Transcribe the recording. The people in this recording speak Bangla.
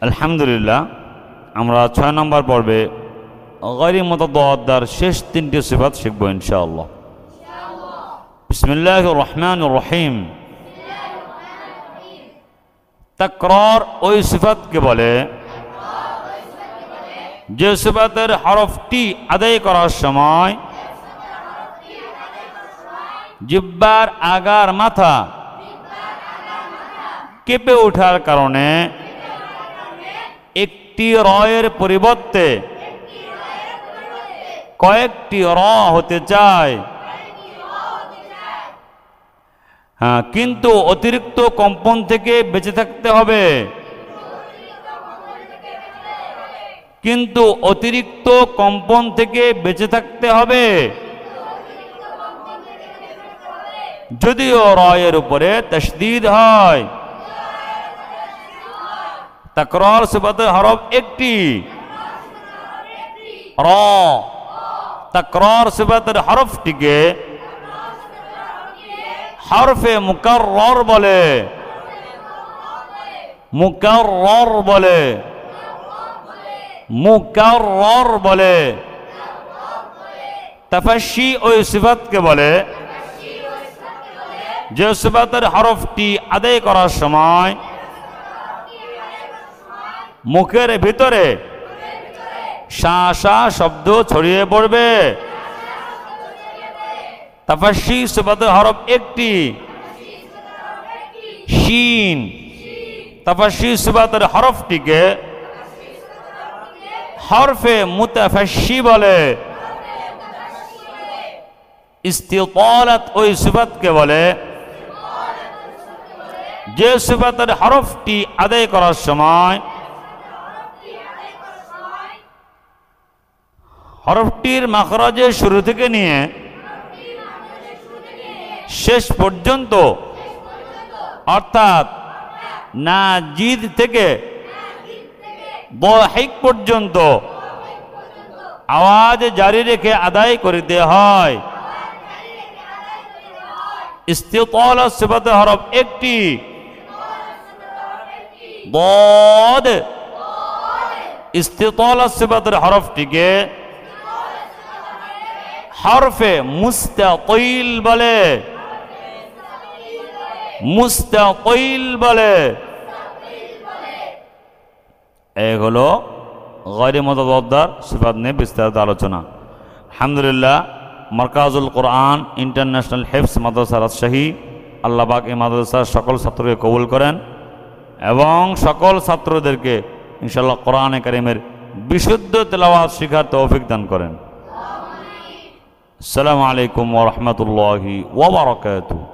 আলহামদুলিল্লাহ, আমরা 6 নম্বর পর্বে গায়রি মুতাদাদ্দার শেষ 3টি সিফাত শিখব ইনশাআল্লাহ। বিসমিল্লাহির রহমানির রহিম। তাকরার ওই সিফাতকে বলে যে সিফাতের হরফটি আদায় করার সময় জিহ্বার আগার মাথা কেঁপে ওঠার কারণে একটি রয়ের পরিবর্তে কয়েকটি র হতে চায়, কিন্তু অতিরিক্ত কম্পন থেকে বেঁচে থাকতে হবে। কিন্তু অতিরিক্ত কম্পন থেকে বেঁচে থাকতে হবে যদিও রয়ের উপরে তাশদীদ হয়। তাকরার সিফাতের হরফ একটি র। তাকরার সিফাতের হরফটিকে হরফে মুকাররর বলে। মুকাররর বলে। মুকাররর বলে। তাফাশি ওই সিফাতকে বলে যে সিফাতের হরফটি আদায় করার সময় মুখের ভিতরে শা শা শব্দ ছড়িয়ে পড়বে। তাফাশি সিফাতের হরফ একটি শিন। তাফাশি সিফাতের হরফটিকে হরফে মুতাফাশি বলে। ইস্তিতালাত ওই সিফাতকে বলে যে সিফাতের হরফটি আদায় করার সময় হরফটির মাখরাজের শুরু থেকে নিয়ে শেষ পর্যন্ত অর্থাৎ না জিদ থেকে বহিক পর্যন্ত আওয়াজ জারি রেখে আদায় করিতে হয়। ইস্তিতালাত সিফাতের হরফ একটি বদ। ইস্তিতালাত সিফাতের হরফটিকে হরফে মুস্তাকিল বলে। মুস্তাকিল বলে। এই হলো গায়রি মুতাদাদ্দার সিফাত নিয়ে বিস্তারিত আলোচনা। আলহামদুলিল্লাহ, মারকাজুল কোরআন ইন্টারন্যাশনাল হিফজ মাদ্রাসা রাজশাহী, আল্লাহ পাক এই মাদ্রাসার সকল ছাত্রকে কবুল করেন এবং সকল ছাত্রদেরকে ইনশাআল্লাহ কোরআনে কারীমের বিশুদ্ধ তেলাওয়াত শিখার তৌফিক দান করেন। আসসালামু আলাইকুম ওয়া রাহমাতুল্লাহি ওয়া বারাকাতুহু।